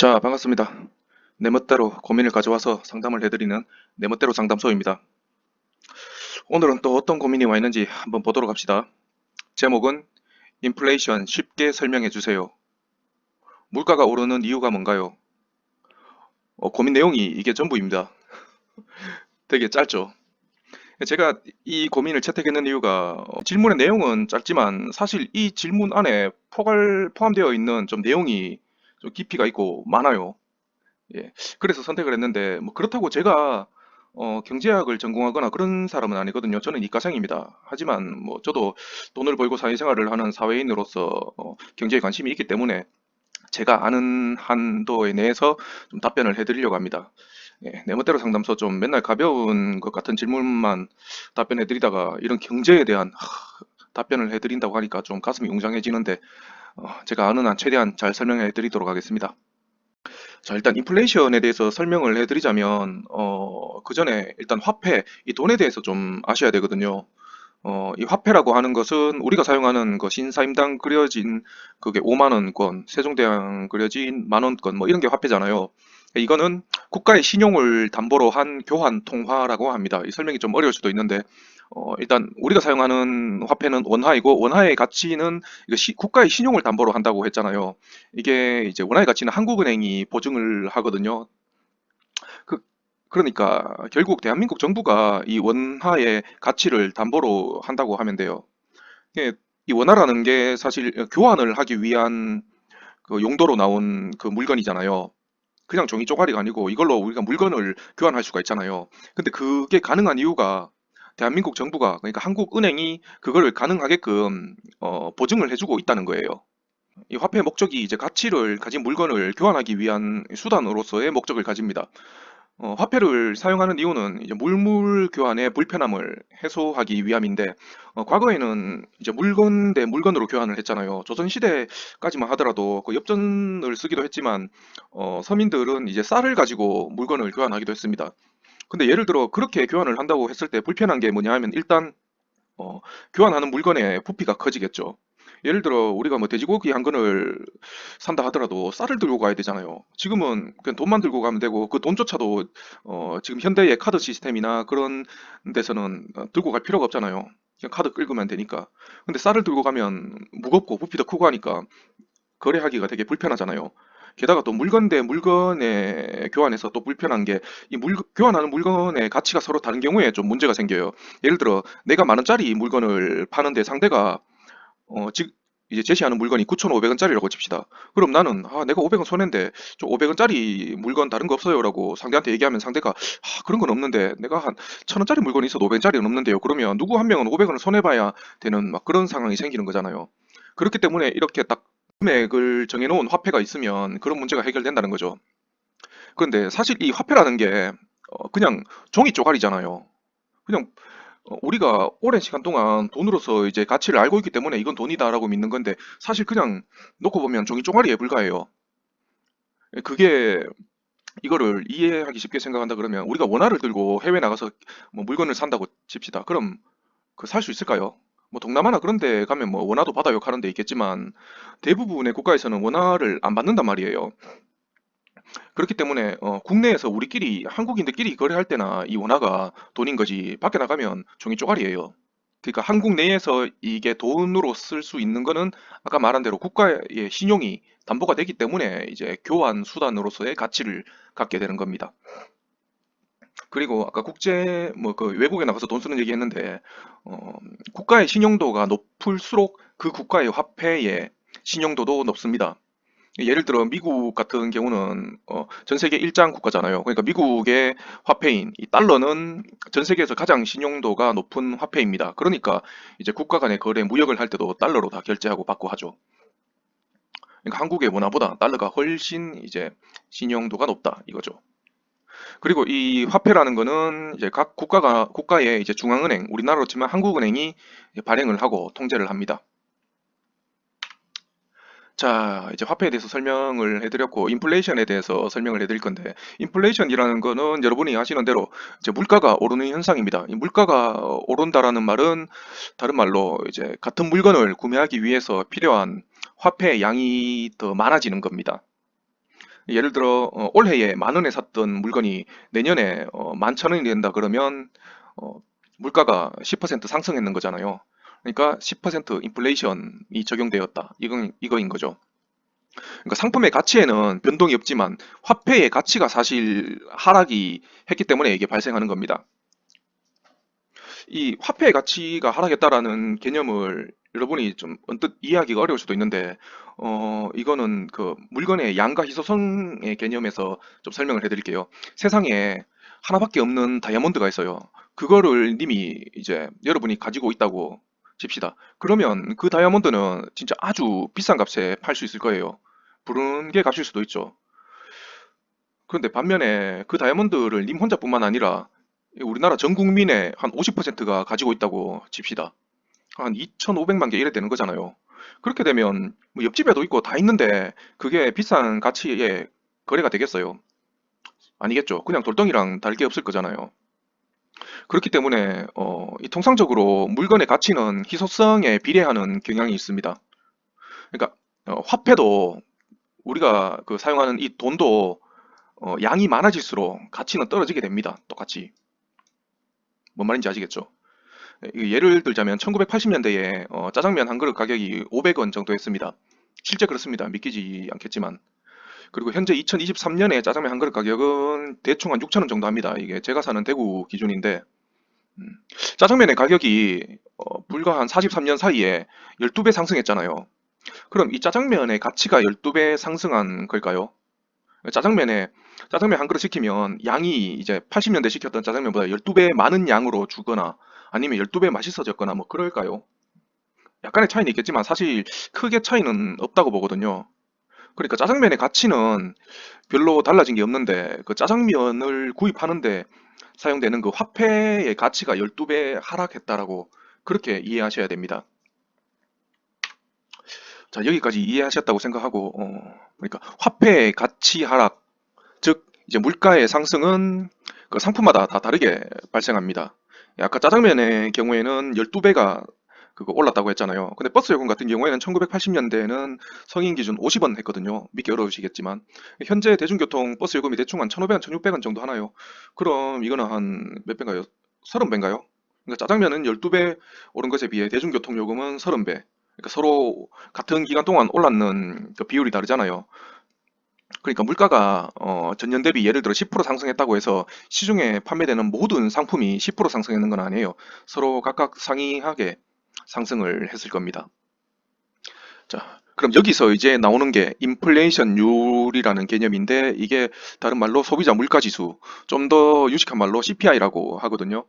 자, 반갑습니다. 내 멋대로 고민을 가져와서 상담을 해드리는 내 멋대로 상담소입니다. 오늘은 또 어떤 고민이 와 있는지 한번 보도록 합시다. 제목은 인플레이션 쉽게 설명해 주세요. 물가가 오르는 이유가 뭔가요? 고민 내용이 이게 전부입니다. 되게 짧죠? 제가 이 고민을 채택했는 이유가 질문의 내용은 짧지만 사실 이 질문 안에 포함되어 있는 좀 내용이 좀 깊이가 있고 많아요. 예. 그래서 선택을 했는데, 뭐 그렇다고 제가 경제학을 전공하거나 그런 사람은 아니거든요. 저는 이과생입니다. 하지만 뭐 저도 돈을 벌고 사회생활을 하는 사회인으로서 경제에 관심이 있기 때문에 제가 아는 한도에 내에서 좀 답변을 해드리려고 합니다. 예, 내 멋대로 상담소 좀 맨날 가벼운 것 같은 질문만 답변해드리다가 이런 경제에 대한 답변을 해드린다고 하니까 좀 가슴이 웅장해지는데 제가 아는 한 최대한 잘 설명해드리도록 하겠습니다. 자, 일단 인플레이션에 대해서 설명을 해드리자면, 그 전에 일단 화폐, 이 돈에 대해서 좀 아셔야 되거든요. 이 화폐라고 하는 것은 우리가 사용하는 그 신사임당 그려진 그게 5만 원권, 세종대왕 그려진 만 원권, 뭐 이런 게 화폐잖아요. 이거는 국가의 신용을 담보로 한 교환 통화라고 합니다. 이 설명이 좀 어려울 수도 있는데, 일단 우리가 사용하는 화폐는 원화이고 원화의 가치는 이거 국가의 신용을 담보로 한다고 했잖아요. 이게 이제 원화의 가치는 한국은행이 보증을 하거든요. 그, 그러니까 결국 대한민국 정부가 이 원화의 가치를 담보로 한다고 하면 돼요. 이게 이 원화라는 게 사실 교환을 하기 위한 그 용도로 나온 그 물건이잖아요. 그냥 종이 쪼가리가 아니고 이걸로 우리가 물건을 교환할 수가 있잖아요. 근데 그게 가능한 이유가 대한민국 정부가 그러니까 한국은행이 그걸 가능하게끔 보증을 해주고 있다는 거예요. 이 화폐의 목적이 이제 가치를 가진 물건을 교환하기 위한 수단으로서의 목적을 가집니다. 화폐를 사용하는 이유는 이제 물물 교환의 불편함을 해소하기 위함인데, 과거에는 이제 물건 대 물건으로 교환을 했잖아요. 조선시대까지만 하더라도 그 엽전을 쓰기도 했지만, 서민들은 이제 쌀을 가지고 물건을 교환하기도 했습니다. 근데 예를 들어 그렇게 교환을 한다고 했을 때 불편한 게 뭐냐 하면 일단 어, 교환하는 물건의 부피가 커지겠죠. 예를 들어 우리가 뭐 돼지고기 한 근을 산다 하더라도 쌀을 들고 가야 되잖아요. 지금은 그냥 돈만 들고 가면 되고 그 돈조차도 지금 현대의 카드 시스템이나 그런 데서는 들고 갈 필요가 없잖아요. 그냥 카드 긁으면 되니까. 근데 쌀을 들고 가면 무겁고 부피도 크고 하니까 거래하기가 되게 불편하잖아요. 게다가 또 물건 대 물건의 교환에서 또 불편한 게 이 교환하는 물건의 가치가 서로 다른 경우에 좀 문제가 생겨요. 예를 들어 내가 만 원짜리 물건을 파는데 상대가 즉 이제 제시하는 물건이 9,500원짜리라고 칩시다. 그럼 나는 내가 500원 손해인데 저 500원짜리 물건 다른 거 없어요라고 상대한테 얘기하면 상대가 그런 건 없는데 내가 한 1,000원짜리 물건이 있어도 500원짜리는 없는데요. 그러면 누구 한 명은 500원을 손해봐야 되는 막 그런 상황이 생기는 거잖아요. 그렇기 때문에 이렇게 딱 금액을 정해놓은 화폐가 있으면 그런 문제가 해결된다는 거죠. 그런데 사실 이 화폐라는 게 그냥 종이 쪼가리잖아요. 그냥 우리가 오랜 시간 동안 돈으로서 이제 가치를 알고 있기 때문에 이건 돈이다라고 믿는 건데 사실 그냥 놓고 보면 종이 쪼가리에 불과해요. 그게 이거를 이해하기 쉽게 생각한다 그러면 우리가 원화를 들고 해외 나가서 뭐 물건을 산다고 칩시다. 그럼 그 살 수 있을까요? 뭐 동남아나 그런 데 가면 뭐 원화도 받아요 하는 데 있겠지만 대부분의 국가에서는 원화를 안 받는단 말이에요. 그렇기 때문에 국내에서 우리끼리 한국인들끼리 거래할 때나 이 원화가 돈인 거지 밖에 나가면 종이 쪼가리예요. 그러니까 한국 내에서 이게 돈으로 쓸 수 있는 거는 아까 말한 대로 국가의 신용이 담보가 되기 때문에 이제 교환 수단으로서의 가치를 갖게 되는 겁니다. 그리고 아까 국제 뭐 그 외국에 나가서 돈 쓰는 얘기 했는데 국가의 신용도가 높을수록 그 국가의 화폐의 신용도도 높습니다. 예를 들어 미국 같은 경우는 전 세계 일장 국가잖아요. 그러니까 미국의 화폐인 이 달러는 전 세계에서 가장 신용도가 높은 화폐입니다. 그러니까 이제 국가 간의 거래 무역을 할 때도 달러로 다 결제하고 받고 하죠. 그러니까 한국의 원화보다 달러가 훨씬 이제 신용도가 높다 이거죠. 그리고 이 화폐라는 거는 이제 각 국가의 이제 중앙은행, 우리나라로 치면 한국은행이 이제 발행을 하고 통제를 합니다. 자, 이제 화폐에 대해서 설명을 해드렸고, 인플레이션에 대해서 설명을 해드릴 건데, 인플레이션이라는 거는 여러분이 아시는 대로 이제 물가가 오르는 현상입니다. 이 물가가 오른다라는 말은 다른 말로 이제 같은 물건을 구매하기 위해서 필요한 화폐의 양이 더 많아지는 겁니다. 예를 들어 올해에 10,000원에 샀던 물건이 내년에 11,000원이 된다 그러면 어, 물가가 10% 상승했는 거잖아요. 그러니까 10% 인플레이션이 적용되었다. 이거인 거죠. 그러니까 상품의 가치에는 변동이 없지만 화폐의 가치가 사실 하락이 했기 때문에 이게 발생하는 겁니다. 이 화폐의 가치가 하락했다라는 개념을 여러분이 좀 언뜻 이해하기가 어려울 수도 있는데, 이거는 그 물건의 양과 희소성의 개념에서 좀 설명을 해드릴게요. 세상에 하나밖에 없는 다이아몬드가 있어요. 그거를 님이 이제 여러분이 가지고 있다고 칩시다. 그러면 그 다이아몬드는 진짜 아주 비싼 값에 팔 수 있을 거예요. 부르는 게 값일 수도 있죠. 그런데 반면에 그 다이아몬드를 님 혼자뿐만 아니라 우리나라 전 국민의 한 50%가 가지고 있다고 칩시다. 한 2,500만 개 이래 되는 거잖아요. 그렇게 되면 뭐 옆집에도 있고 다 있는데 그게 비싼 가치에 거래가 되겠어요? 아니겠죠. 그냥 돌덩이랑 다를 게 없을 거잖아요. 그렇기 때문에 이 통상적으로 물건의 가치는 희소성에 비례하는 경향이 있습니다. 그러니까 화폐도 우리가 그 사용하는 이 돈도 양이 많아질수록 가치는 떨어지게 됩니다. 똑같이. 뭔 말인지 아시겠죠? 예를 들자면 1980년대에 짜장면 한 그릇 가격이 500원 정도 했습니다. 실제 그렇습니다. 믿기지 않겠지만. 그리고 현재 2023년에 짜장면 한 그릇 가격은 대충 한 6,000원 정도 합니다. 이게 제가 사는 대구 기준인데, 음, 짜장면의 가격이 불과 한 43년 사이에 12배 상승했잖아요. 그럼 이 짜장면의 가치가 12배 상승한 걸까요? 짜장면 한 그릇 시키면 양이 이제 80년대 시켰던 짜장면보다 12배 많은 양으로 주거나 아니면 12배 맛있어졌거나 뭐 그럴까요? 약간의 차이는 있겠지만 사실 크게 차이는 없다고 보거든요. 그러니까 짜장면의 가치는 별로 달라진 게 없는데 그 짜장면을 구입하는데 사용되는 그 화폐의 가치가 12배 하락했다라고 그렇게 이해하셔야 됩니다. 자, 여기까지 이해하셨다고 생각하고, 그러니까 화폐의 가치 하락, 즉 이제 물가의 상승은 그 상품마다 다 다르게 발생합니다. 아까 짜장면의 경우에는 12배가 그거 올랐다고 했잖아요. 근데 버스 요금 같은 경우에는 1980년대에는 성인 기준 50원 했거든요. 믿기 어려우시겠지만 현재 대중교통 버스 요금이 대충 한 1,500원, 1,600원 정도 하나요? 그럼 이거는 한 몇 배인가요? 30배인가요? 그러니까 짜장면은 12배 오른 것에 비해 대중교통 요금은 30배. 그러니까 서로 같은 기간 동안 올랐는 그 비율이 다르잖아요. 그러니까 물가가 전년 대비 예를 들어 10% 상승했다고 해서 시중에 판매되는 모든 상품이 10% 상승하는 건 아니에요. 서로 각각 상이하게 상승을 했을 겁니다. 자, 그럼 여기서 이제 나오는 게 인플레이션율이라는 개념인데 이게 다른 말로 소비자 물가 지수, 좀 더 유식한 말로 CPI라고 하거든요.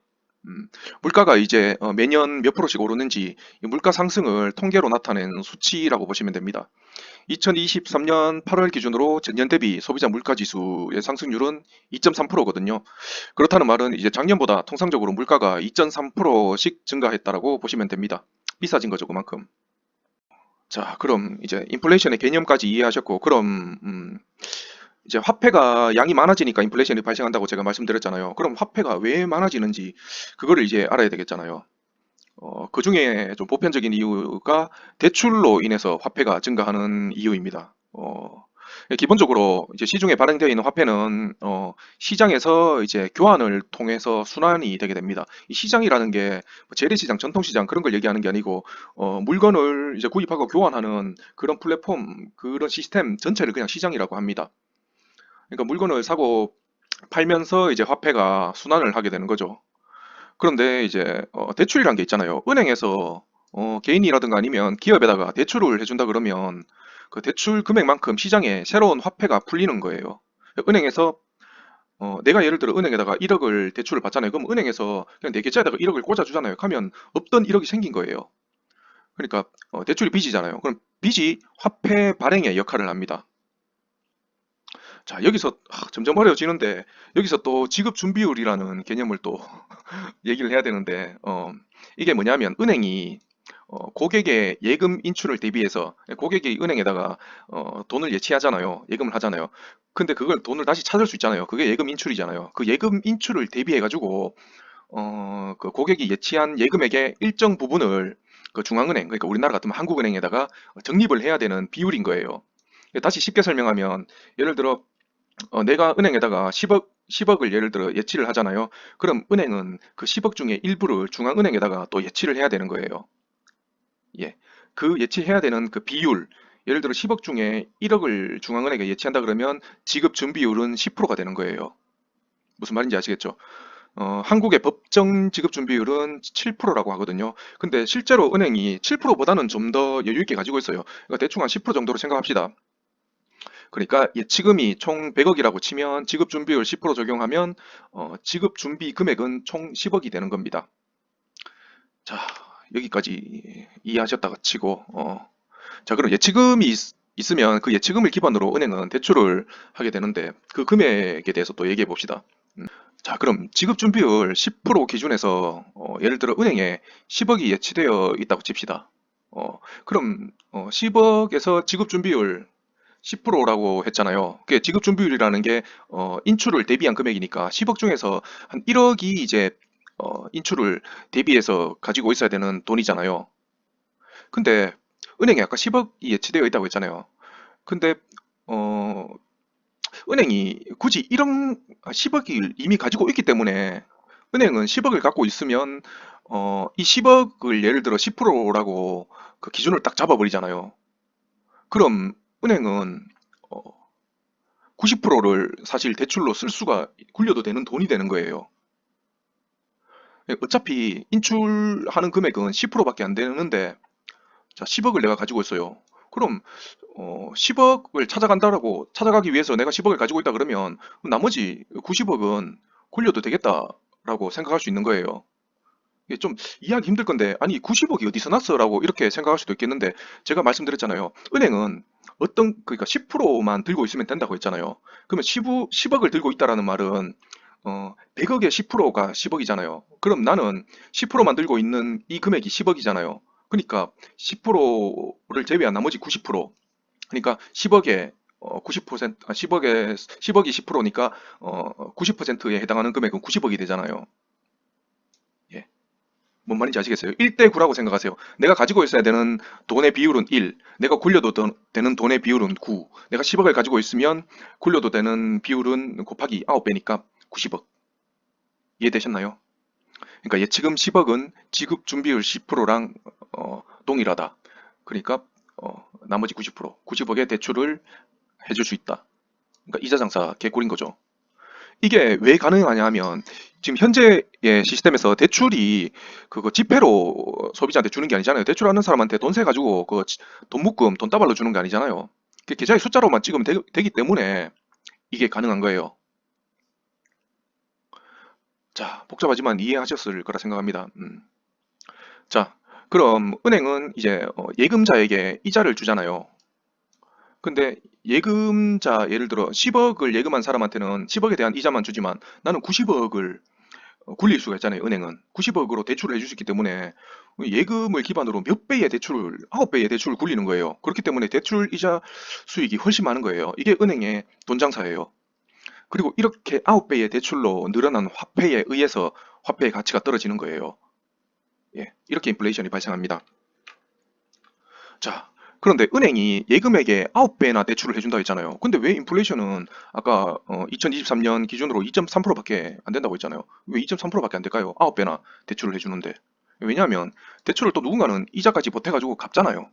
음, 물가가 이제 매년 몇 프로씩 오르는지 이 물가 상승을 통계로 나타낸 수치라고 보시면 됩니다. 2023년 8월 기준으로 전년 대비 소비자 물가 지수의 상승률은 2.3%거든요. 그렇다는 말은 이제 작년보다 통상적으로 물가가 2.3%씩 증가했다라고 보시면 됩니다. 비싸진 거죠, 그만큼. 자, 그럼 이제 인플레이션의 개념까지 이해하셨고, 그럼 이제 화폐가 양이 많아지니까 인플레이션이 발생한다고 제가 말씀드렸잖아요. 그럼 화폐가 왜 많아지는지 그거를 이제 알아야 되겠잖아요. 그 중에 좀 보편적인 이유가 대출로 인해서 화폐가 증가하는 이유입니다. 기본적으로 이제 시중에 발행되어 있는 화폐는 시장에서 이제 교환을 통해서 순환이 되게 됩니다. 이 시장이라는 게 재래시장, 전통시장 그런 걸 얘기하는 게 아니고 물건을 이제 구입하고 교환하는 그런 플랫폼, 그런 시스템 전체를 그냥 시장이라고 합니다. 그러니까 물건을 사고 팔면서 이제 화폐가 순환을 하게 되는 거죠. 그런데 이제 대출이란 게 있잖아요. 은행에서 개인이라든가 아니면 기업에다가 대출을 해준다 그러면 그 대출 금액만큼 시장에 새로운 화폐가 풀리는 거예요. 은행에서 내가 예를 들어 은행에다가 1억을 대출을 받잖아요. 그럼 은행에서 그냥 내 계좌에다가 1억을 꽂아주잖아요. 하면 없던 1억이 생긴 거예요. 그러니까 대출이 빚이잖아요. 그럼 빚이 화폐 발행의 역할을 합니다. 자, 여기서 점점 어려워지는데 여기서 또 지급 준비율이라는 개념을 또 얘기를 해야 되는데 이게 뭐냐면 은행이 고객의 예금 인출을 대비해서 고객이 은행에다가 돈을 예치하잖아요. 예금을 하잖아요. 근데 그걸 돈을 다시 찾을 수 있잖아요. 그게 예금 인출이잖아요. 그 예금 인출을 대비해 가지고 그 고객이 예치한 예금액의 일정 부분을 그 중앙은행, 그러니까 우리나라 같으면 한국은행에다가 적립을 해야 되는 비율인 거예요. 다시 쉽게 설명하면 예를 들어 내가 은행에다가 10억을 예를 들어 예치를 하잖아요. 그럼 은행은 그 10억 중에 일부를 중앙은행에다가 또 예치를 해야 되는 거예요. 예. 그 예치해야 되는 그 비율, 예를 들어 10억 중에 1억을 중앙은행에 예치한다 그러면 지급 준비율은 10%가 되는 거예요. 무슨 말인지 아시겠죠? 한국의 법정 지급 준비율은 7%라고 하거든요. 근데 실제로 은행이 7%보다는 좀 더 여유 있게 가지고 있어요. 그러니까 대충 한 10% 정도로 생각합시다. 그러니까 예치금이 총 100억이라고 치면 지급 준비율 10% 적용하면 지급 준비 금액은 총 10억이 되는 겁니다. 자, 여기까지 이해하셨다가 치고 자, 그럼 예치금이 있으면 그 예치금을 기반으로 은행은 대출을 하게 되는데 그 금액에 대해서 또 얘기해 봅시다. 자, 그럼 지급 준비율 10% 기준에서 예를 들어 은행에 10억이 예치되어 있다고 칩시다. 그럼 10억에서 지급 준비율 10%라고 했잖아요. 그 지급 준비율이라는 게 인출을 대비한 금액이니까 10억 중에서 한 1억이 이제 인출을 대비해서 가지고 있어야 되는 돈이잖아요. 근데 은행에 아까 10억이 예치되어 있다고 했잖아요. 근데 어, 은행이 굳이 1억, 10억을 이미 가지고 있기 때문에 은행은 10억을 갖고 있으면 이 10억을 예를 들어 10%라고 그 기준을 딱 잡아버리잖아요. 그럼 은행은 90%를 사실 대출로 쓸 수가 굴려도 되는 돈이 되는 거예요. 어차피 인출하는 금액은 10%밖에 안 되는데 자, 10억을 내가 가지고 있어요. 그럼 10억을 찾아간다라고 찾아가기 위해서 내가 10억을 가지고 있다 그러면 나머지 90억은 굴려도 되겠다라고 생각할 수 있는 거예요. 이게 좀 이해하기 힘들 건데 아니 90억이 어디서 났어라고 이렇게 생각할 수도 있겠는데 제가 말씀드렸잖아요. 은행은 그러니까 10%만 들고 있으면 된다고 했잖아요. 그러면 10억을 들고 있다라는 말은 100억의 10%가 10억이잖아요. 그럼 나는 10%만 들고 있는 이 금액이 10억이잖아요. 그러니까 10%를 제외한 나머지 90%, 그러니까 10억에 90%, 10억이 10%니까 90%에 해당하는 금액은 90억이 되잖아요. 예. 뭔 말인지 아시겠어요? 1대 9라고 생각하세요. 내가 가지고 있어야 되는 돈의 비율은 1, 내가 굴려도 되는 돈의 비율은 9, 내가 10억을 가지고 있으면 굴려도 되는 비율은 곱하기 9배니까 90억. 이해되셨나요? 그러니까 예치금 10억은 지급 준비율 10%랑 동일하다. 그러니까 나머지 90%, 90억의 대출을 해줄 수 있다. 그러니까 이자 장사 개꿀인 거죠. 이게 왜 가능하냐 하면 지금 현재의 시스템에서 대출이 그거 지폐로 소비자한테 주는 게 아니잖아요. 대출하는 사람한테 돈 세 가지고 그 돈 묶음, 돈 따발로 주는 게 아니잖아요. 그 계좌의 숫자로만 찍으면 되기 때문에 이게 가능한 거예요. 자, 복잡하지만 이해하셨을 거라 생각합니다. 자, 그럼 은행은 이제 예금자에게 이자를 주잖아요. 근데 예금자 예를 들어 10억을 예금한 사람한테는 10억에 대한 이자만 주지만 나는 90억을 굴릴 수가 있잖아요. 은행은 90억으로 대출을 해줄 수 있기 때문에 예금을 기반으로 몇 배의 대출을 9배의 대출을 굴리는 거예요. 그렇기 때문에 대출 이자 수익이 훨씬 많은 거예요. 이게 은행의 돈 장사예요. 그리고 이렇게 9배의 대출로 늘어난 화폐에 의해서 화폐의 가치가 떨어지는 거예요. 예, 이렇게 인플레이션이 발생합니다. 자, 그런데 은행이 예금액의 9배나 대출을 해준다 했잖아요. 근데 왜 인플레이션은 아까 2023년 기준으로 2.3%밖에 안 된다고 했잖아요. 왜 2.3%밖에 안 될까요? 9배나 대출을 해주는데. 왜냐하면 대출을 또 누군가는 이자까지 보태가지고 갚잖아요.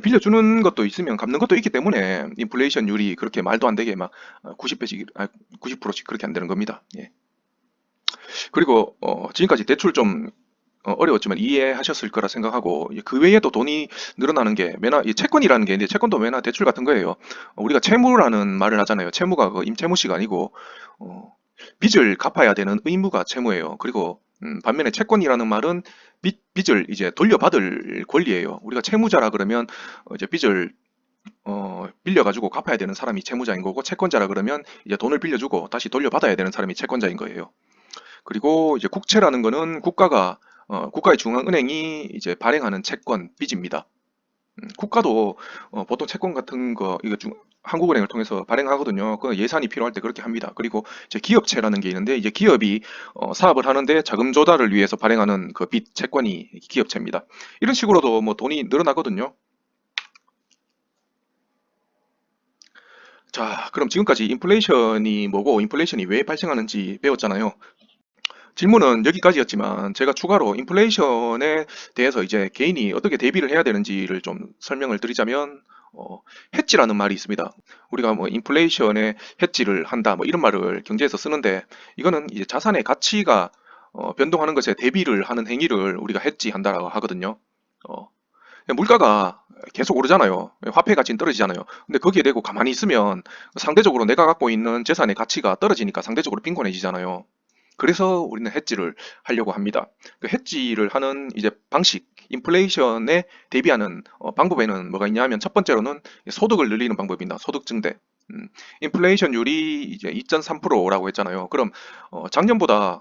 빌려주는 것도 있으면 갚는 것도 있기 때문에 인플레이션율이 그렇게 말도 안 되게 막 90배씩, 90%씩 그렇게 안 되는 겁니다. 예. 그리고 지금까지 대출 좀 어려웠지만 이해하셨을 거라 생각하고 그 외에도 돈이 늘어나는 게 매나 이 채권이라는 게 있는데 채권도 매나 대출 같은 거예요. 우리가 채무라는 말을 하잖아요. 채무가 그 임채무씨가 아니고 어, 빚을 갚아야 되는 의무가 채무예요. 그리고 반면에 채권이라는 말은 빚을 이제 돌려받을 권리예요. 우리가 채무자라 그러면 이제 빚을 빌려가지고 갚아야 되는 사람이 채무자인 거고 채권자라 그러면 이제 돈을 빌려주고 다시 돌려받아야 되는 사람이 채권자인 거예요. 그리고 이제 국채라는 거는 국가의 중앙은행이 이제 발행하는 채권, 빚입니다. 국가도 보통 채권 같은 거 이거 한국은행을 통해서 발행하거든요. 그 예산이 필요할 때 그렇게 합니다. 그리고 이제 기업채라는 게 있는데 이제 기업이 사업을 하는데 자금 조달을 위해서 발행하는 그 빚 채권이 기업채입니다. 이런 식으로도 뭐 돈이 늘어나거든요. 자, 그럼 지금까지 인플레이션이 뭐고 인플레이션이 왜 발생하는지 배웠잖아요. 질문은 여기까지였지만 제가 추가로 인플레이션에 대해서 이제 개인이 어떻게 대비를 해야 되는지를 좀 설명을 드리자면 해지라는 말이 있습니다. 우리가 뭐 인플레이션에 해지를 한다 뭐 이런 말을 경제에서 쓰는데 이거는 이제 자산의 가치가 변동하는 것에 대비를 하는 행위를 우리가 해지한다라고 하거든요. 어, 물가가 계속 오르잖아요. 화폐 가치는 떨어지잖아요. 근데 거기에 대고 가만히 있으면 상대적으로 내가 갖고 있는 재산의 가치가 떨어지니까 상대적으로 빈곤해지잖아요. 그래서 우리는 해지를 하려고 합니다. 그 해지를 하는 이제 방식, 인플레이션에 대비하는 방법에는 뭐가 있냐면 첫 번째로는 소득을 늘리는 방법입니다. 소득 증대. 인플레이션율이 이제 2.3%라고 했잖아요. 그럼 작년보다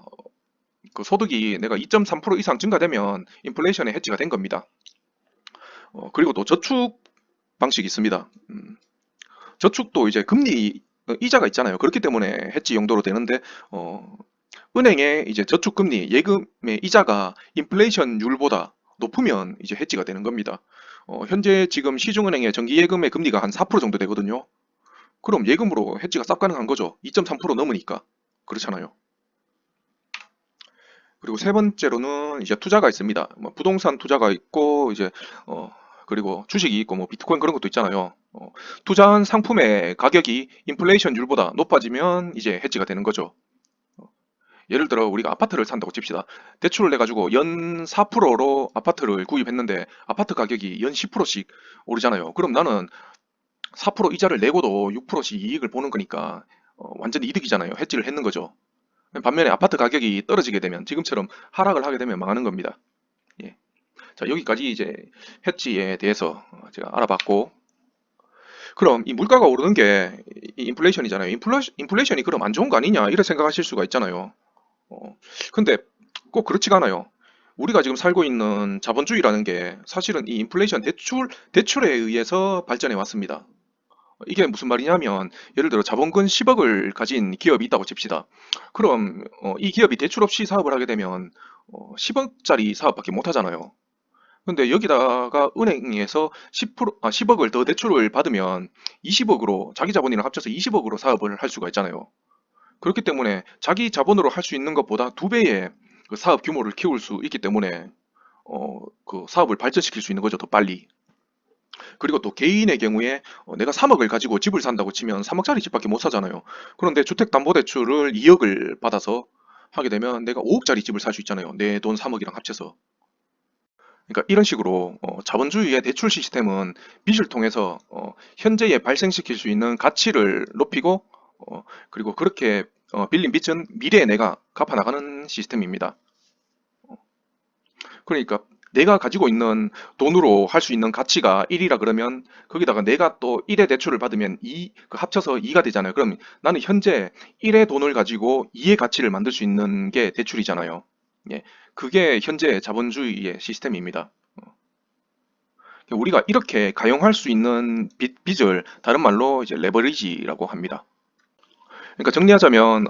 그 소득이 내가 2.3% 이상 증가되면 인플레이션의 해지가 된 겁니다. 그리고 또 저축 방식이 있습니다. 저축도 이제 금리 이자가 있잖아요. 그렇기 때문에 해지 용도로 되는데 어, 은행의 이제 저축 금리 예금의 이자가 인플레이션율보다 높으면 이제 해지가 되는 겁니다. 현재 지금 시중은행의 정기 예금의 금리가 한 4% 정도 되거든요. 그럼 예금으로 해지가 쌉 가능한 거죠. 2.3% 넘으니까. 그렇잖아요. 그리고 세 번째로는 이제 투자가 있습니다. 뭐 부동산 투자가 있고 이제 어 그리고 주식이 있고 뭐 비트코인 그런 것도 있잖아요. 투자한 상품의 가격이 인플레이션율보다 높아지면 이제 해지가 되는 거죠. 예를 들어 우리가 아파트를 산다고 칩시다. 대출을 내가지고 연 4%로 아파트를 구입했는데 아파트 가격이 연 10%씩 오르잖아요. 그럼 나는 4% 이자를 내고도 6%씩 이익을 보는 거니까 완전 이득이잖아요. 해지를 했는 거죠. 반면에 아파트 가격이 떨어지게 되면 지금처럼 하락을 하게 되면 망하는 겁니다. 예. 자, 여기까지 이제 해지에 대해서 제가 알아봤고, 그럼 이 물가가 오르는 게 이 인플레이션이잖아요. 인플레이션이 그럼 안 좋은 거 아니냐 이렇게 생각하실 수가 있잖아요. 근데 꼭 그렇지가 않아요. 우리가 지금 살고 있는 자본주의라는 게 사실은 이 인플레이션 대출에 의해서 발전해 왔습니다. 이게 무슨 말이냐면 예를 들어 자본금 10억을 가진 기업이 있다고 칩시다. 그럼 이 기업이 대출 없이 사업을 하게 되면 10억짜리 사업밖에 못 하잖아요. 근데 여기다가 은행에서 10억을 더 대출을 받으면 20억으로 자기 자본이랑 합쳐서 20억으로 사업을 할 수가 있잖아요. 그렇기 때문에 자기 자본으로 할 수 있는 것보다 두 배의 그 사업 규모를 키울 수 있기 때문에 그 사업을 발전시킬 수 있는 거죠, 더 빨리. 그리고 또 개인의 경우에 내가 3억을 가지고 집을 산다고 치면 3억짜리 집밖에 못 사잖아요. 그런데 주택담보대출을 2억을 받아서 하게 되면 내가 5억짜리 집을 살 수 있잖아요. 내 돈 3억이랑 합쳐서. 그러니까 이런 식으로 자본주의의 대출 시스템은 빚을 통해서 현재에 발생시킬 수 있는 가치를 높이고 그리고 그렇게 빌린 빚은 미래에 내가 갚아 나가는 시스템입니다. 그러니까 내가 가지고 있는 돈으로 할 수 있는 가치가 1이라 그러면 거기다가 내가 또 1의 대출을 받으면 2, 그 합쳐서 2가 되잖아요. 그럼 나는 현재 1의 돈을 가지고 2의 가치를 만들 수 있는 게 대출이잖아요. 예, 그게 현재 자본주의의 시스템입니다. 우리가 이렇게 가용할 수 있는 빚을 다른 말로 이제 레버리지라고 합니다. 그러니까 정리하자면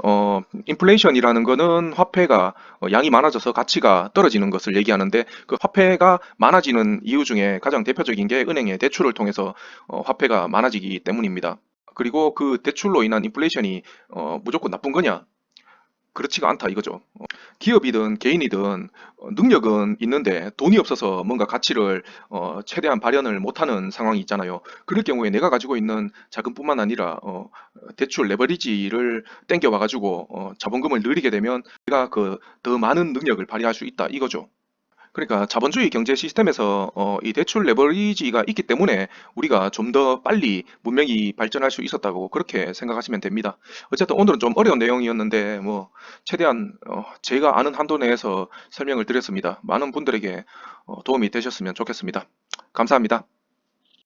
인플레이션이라는 거는 화폐가 양이 많아져서 가치가 떨어지는 것을 얘기하는데 그 화폐가 많아지는 이유 중에 가장 대표적인 게 은행의 대출을 통해서 화폐가 많아지기 때문입니다. 그리고 그 대출로 인한 인플레이션이 무조건 나쁜 거냐? 그렇지가 않다 이거죠. 기업이든 개인이든 능력은 있는데 돈이 없어서 뭔가 가치를 최대한 발현을 못하는 상황이 있잖아요. 그럴 경우에 내가 가지고 있는 자금뿐만 아니라 대출 레버리지를 땡겨 와가지고 자본금을 늘리게 되면 내가 그 더 많은 능력을 발휘할 수 있다 이거죠. 그러니까 자본주의 경제 시스템에서 이 대출 레버리지가 있기 때문에 우리가 좀 더 빨리 문명이 발전할 수 있었다고 그렇게 생각하시면 됩니다. 어쨌든 오늘은 좀 어려운 내용이었는데 뭐 최대한 제가 아는 한도 내에서 설명을 드렸습니다. 많은 분들에게 도움이 되셨으면 좋겠습니다. 감사합니다.